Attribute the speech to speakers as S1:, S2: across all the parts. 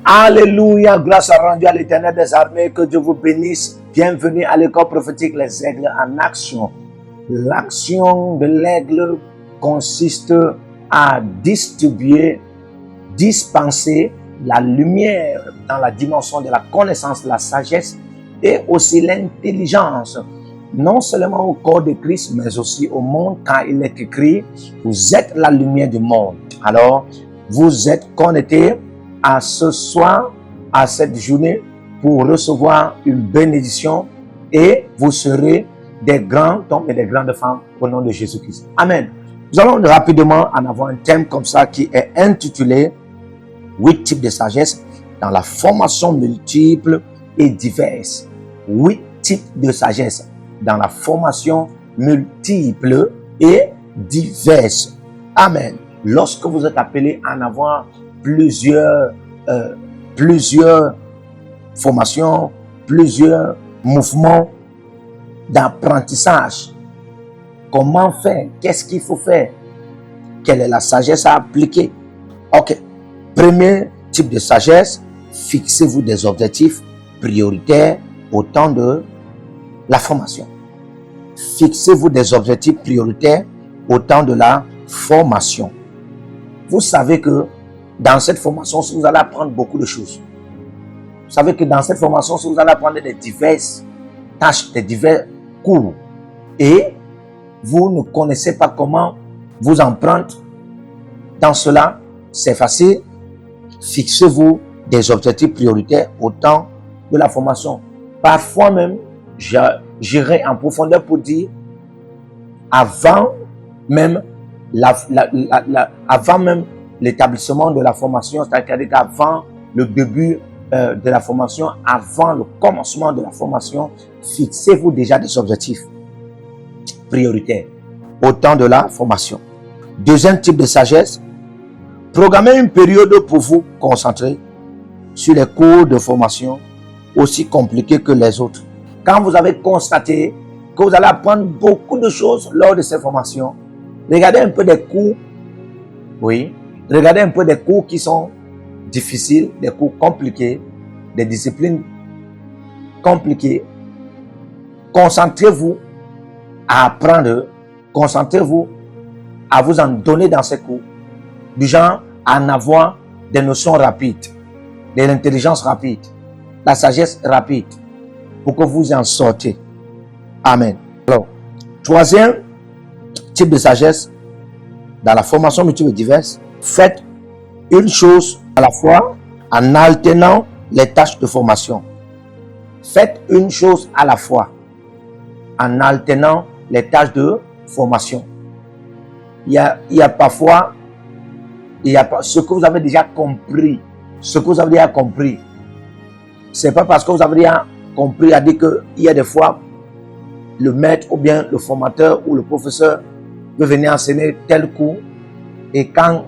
S1: Alléluia, grâce à rendu à l'Éternel des armées, que Dieu vous bénisse. Bienvenue à l'école prophétique Les Aigles en action. L'action de l'aigle consiste à distribuer, dispenser la lumière dans la dimension de la connaissance, la sagesse et aussi l'intelligence. Non seulement au corps de Christ, mais aussi au monde, car il est écrit, vous êtes la lumière du monde. Alors, vous êtes connectés à ce soir, à cette journée, pour recevoir une bénédiction et vous serez des grands hommes et des grandes femmes au nom de Jésus-Christ. Amen. Nous allons rapidement en avoir un thème comme ça qui est intitulé 8 types de sagesse dans la formation multiple et diverse. 8 types de sagesse dans la formation multiple et diverse. Amen. Lorsque vous êtes appelé à en avoir plusieurs formations, plusieurs mouvements d'apprentissage. Comment faire? Qu'est-ce qu'il faut faire? Quelle est la sagesse à appliquer? Ok. Premier type de sagesse, fixez-vous des objectifs prioritaires au temps de la formation. Fixez-vous des objectifs prioritaires au temps de la formation. Vous savez que dans cette formation, vous allez apprendre beaucoup de choses. Vous savez que dans cette formation, vous allez apprendre des diverses tâches, des divers cours. Et vous ne connaissez pas comment vous en prendre. Dans cela, c'est facile. Fixez-vous des objectifs prioritaires au temps de la formation. Parfois même, j'irai en profondeur pour dire, avant même l'établissement de la formation, c'est-à-dire qu'avant le début de la formation, avant le commencement de la formation, fixez-vous déjà des objectifs prioritaires au temps de la formation. Deuxième type de sagesse, programmez une période pour vous concentrer sur les cours de formation aussi compliqués que les autres. Quand vous avez constaté que vous allez apprendre beaucoup de choses lors de ces formations, regardez un peu des cours, regardez un peu des cours qui sont difficiles, des cours compliqués, des disciplines compliquées. Concentrez-vous à apprendre, concentrez-vous à vous en donner dans ces cours, du genre à en avoir des notions rapides, de l'intelligence rapide, la sagesse rapide, pour que vous en sortez. Amen. Alors, troisième type de sagesse dans la formation multiple et diverse, faites une chose à la fois en alternant les tâches de formation. Faites une chose à la fois en alternant les tâches de formation. Il y a parfois, ce que vous avez déjà compris. Ce que vous avez déjà compris. C'est pas parce que vous avez déjà compris à dire qu'il y a des fois le maître ou bien le formateur ou le professeur veut venir enseigner tel cours et quand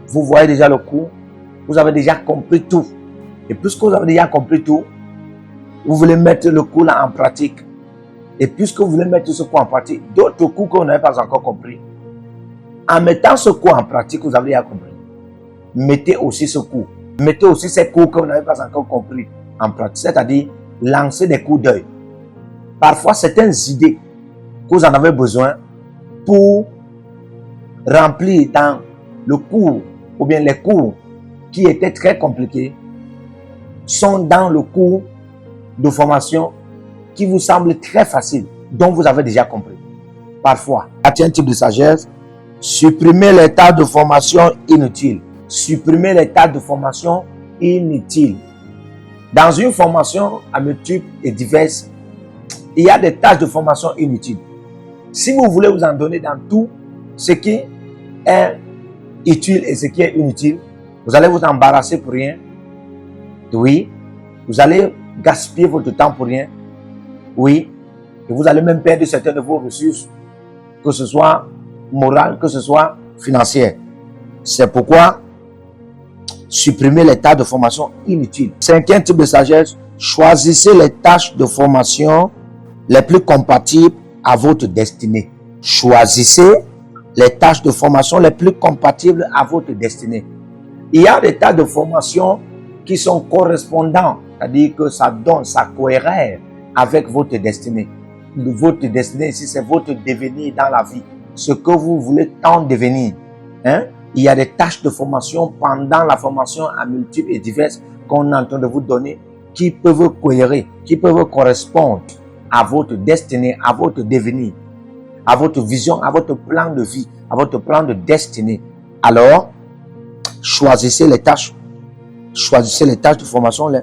S1: vous voyez déjà le cours, vous avez déjà compris tout. Et puisque vous avez déjà compris tout, vous voulez mettre le cours là en pratique. Et puisque vous voulez mettre ce cours en pratique, d'autres cours que vous n'avez pas encore compris, en mettant ce cours en pratique, vous avez déjà compris. Mettez aussi ce cours. Mettez aussi ces cours que vous n'avez pas encore compris en pratique. C'est-à-dire, lancez des coups d'œil. Parfois, certaines idées que vous en avez besoin pour remplir dans le cours ou bien les cours qui étaient très compliqués sont dans le cours de formation qui vous semble très facile, dont vous avez déjà compris. Parfois, quatrième type de sagesse, supprimez les tâches de formation inutiles. Supprimez les tâches de formation inutiles. Dans une formation à multiples et diverses, il y a des tâches de formation inutiles. Si vous voulez vous en donner dans tout ce qui est utile et ce qui est inutile, vous allez vous embarrasser pour rien. Oui. Vous allez gaspiller votre temps pour rien. Oui. Et vous allez même perdre certaines de vos ressources, que ce soit morales, que ce soit financières. C'est pourquoi supprimez les tâches de formation inutiles. Cinquième type de sagesse, choisissez les tâches de formation les plus compatibles à votre destinée. Choisissez les tâches de formation les plus compatibles à votre destinée. Il y a des tâches de formation qui sont correspondants, c'est-à-dire que ça donne, ça cohère avec votre destinée. Votre destinée ici, c'est votre devenir dans la vie. Ce que vous voulez tant devenir. Hein? Il y a des tâches de formation pendant la formation à multiples et diverses qu'on est en train de vous donner qui peuvent cohérer, qui peuvent correspondre à votre destinée, à votre devenir, à votre vision, à votre plan de vie, à votre plan de destinée. Alors, choisissez les tâches de formation les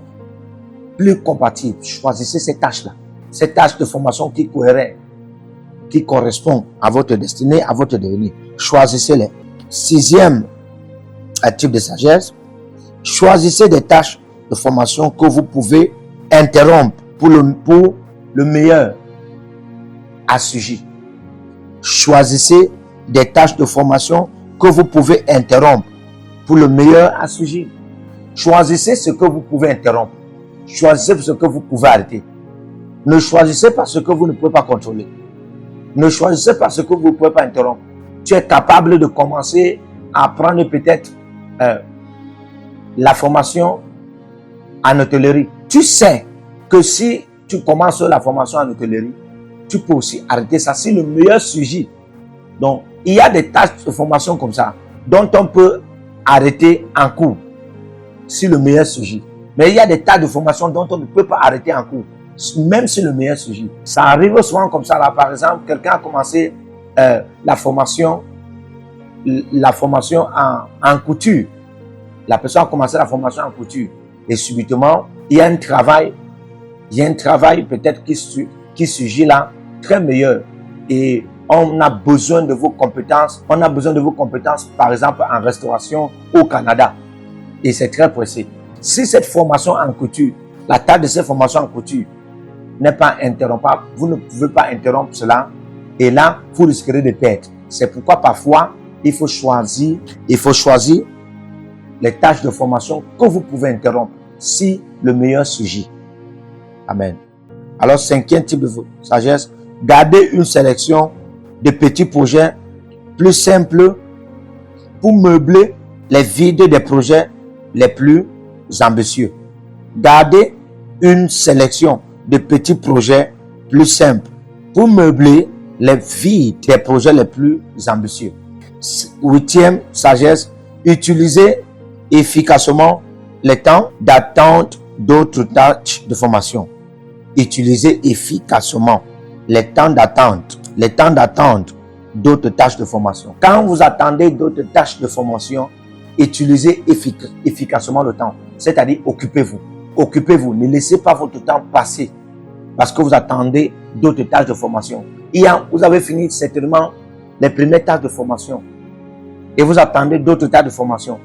S1: plus compatibles. Choisissez ces tâches-là. Ces tâches de formation qui cohèrent, qui correspondent à votre destinée, à votre devenir. Choisissez-les. 6e type de sagesse. Choisissez des tâches de formation que vous pouvez interrompre pour le meilleur assujet. Choisissez des tâches de formation que vous pouvez interrompre pour le meilleur assujet. Choisissez ce que vous pouvez interrompre. Choisissez ce que vous pouvez arrêter. Ne choisissez pas ce que vous ne pouvez pas contrôler. Ne choisissez pas ce que vous ne pouvez pas interrompre. Tu es capable de commencer à apprendre peut-être la formation en hôtellerie. Tu sais que si tu commences la formation en hôtellerie, tu peux aussi arrêter ça. C'est le meilleur sujet. Donc, il y a des tâches de formation comme ça dont on peut arrêter en cours. C'est le meilleur sujet. Mais il y a des tâches de formation dont on ne peut pas arrêter en cours. Même si le meilleur sujet. Ça arrive souvent comme ça. Là, par exemple, quelqu'un a commencé la formation en couture. La personne a commencé la formation en couture. Et subitement, il y a un travail peut-être qui surgit là, très meilleur. Et on a besoin de vos compétences. On a besoin de vos compétences, par exemple, en restauration au Canada. Et c'est très précis. Si cette formation en couture, la tâche de cette formation en couture n'est pas interrompable, vous ne pouvez pas interrompre cela. Et là, vous risquerez de perdre. C'est pourquoi parfois, il faut choisir les tâches de formation que vous pouvez interrompre si le meilleur surgit. Amen. Alors, 5e type de sagesse, gardez une sélection de petits projets plus simples pour meubler les vides des projets les plus ambitieux. Gardez une sélection de petits projets plus simples pour meubler les vides des projets les plus ambitieux. 8e sagesse, utilisez efficacement les temps d'attente d'autres tâches de formation. Utilisez efficacement les temps d'attente d'autres tâches de formation. Quand vous attendez d'autres tâches de formation, utilisez efficacement le temps. C'est-à-dire, occupez-vous. Occupez-vous. Ne laissez pas votre temps passer parce que vous attendez d'autres tâches de formation. Vous avez fini certainement les premières tâches de formation et vous attendez d'autres tâches de formation.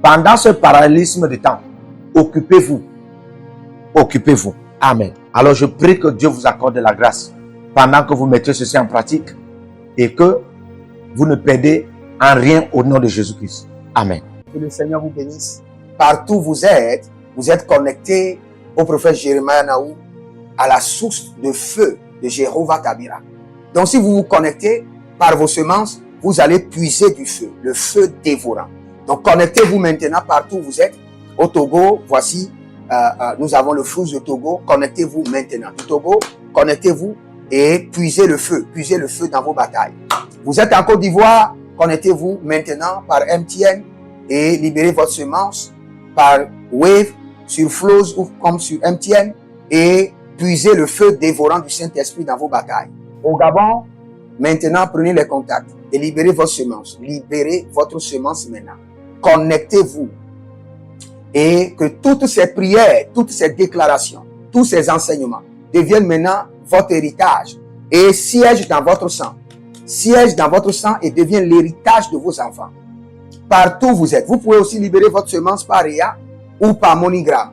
S1: Pendant ce parallélisme de temps, occupez-vous. Occupez-vous. Amen. Alors je prie que Dieu vous accorde la grâce pendant que vous mettez ceci en pratique et que vous ne perdez en rien au nom de Jésus-Christ. Amen.
S2: Que le Seigneur vous bénisse. Partout où vous êtes connectés au prophète Jérémie Naou, à la source de feu de Jéhovah Kabira. Donc si vous vous connectez par vos semences, vous allez puiser du feu, le feu dévorant. Donc connectez-vous maintenant partout où vous êtes. Au Togo, voici, nous avons le flux de Togo. Connectez-vous maintenant. Du Togo, connectez-vous et puisez le feu dans vos batailles. Vous êtes en Côte d'Ivoire, connectez-vous maintenant par MTN et libérez votre semence par Wave sur Flows ou comme sur MTN et puisez le feu dévorant du Saint-Esprit dans vos batailles. Au Gabon, maintenant prenez les contacts et libérez votre semence. Libérez votre semence maintenant. Connectez-vous et que toutes ces prières, toutes ces déclarations, tous ces enseignements deviennent maintenant votre héritage et siègent dans votre sang. Siège dans votre sang et devient l'héritage de vos enfants. Partout où vous êtes, vous pouvez aussi libérer votre semence par Réa ou par MoneyGram.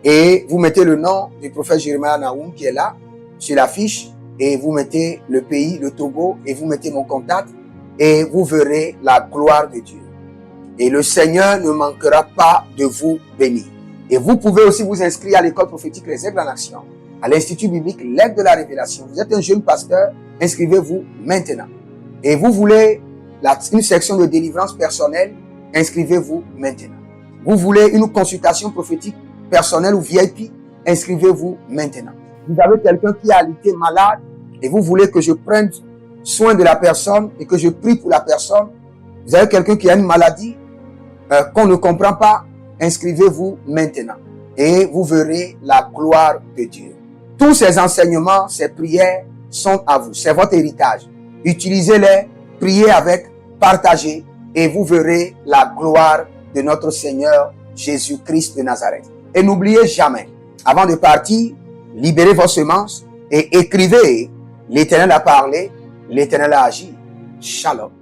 S2: Et vous mettez le nom du prophète Jérémie Naoum qui est là, sur la fiche, et vous mettez le pays, le Togo, et vous mettez mon contact, et vous verrez la gloire de Dieu. Et le Seigneur ne manquera pas de vous bénir. Et vous pouvez aussi vous inscrire à l'école prophétique Les Aigles en Action, à l'Institut biblique L'Aigle de la Révélation. Vous êtes un jeune pasteur, inscrivez-vous maintenant. Et vous voulez une section de délivrance personnelle, inscrivez-vous maintenant. Vous voulez une consultation prophétique personnelle ou VIP? Inscrivez-vous maintenant. Vous avez quelqu'un qui a été malade et vous voulez que je prenne soin de la personne et que je prie pour la personne. Vous avez quelqu'un qui a une maladie qu'on ne comprend pas. Inscrivez-vous maintenant et vous verrez la gloire de Dieu. Tous ces enseignements, ces prières sont à vous. C'est votre héritage. Utilisez-les, priez avec, partagez et vous verrez la gloire de notre Seigneur Jésus-Christ de Nazareth. Et n'oubliez jamais, avant de partir, libérez vos semences et écrivez: l'Éternel a parlé, l'Éternel a agi. Shalom.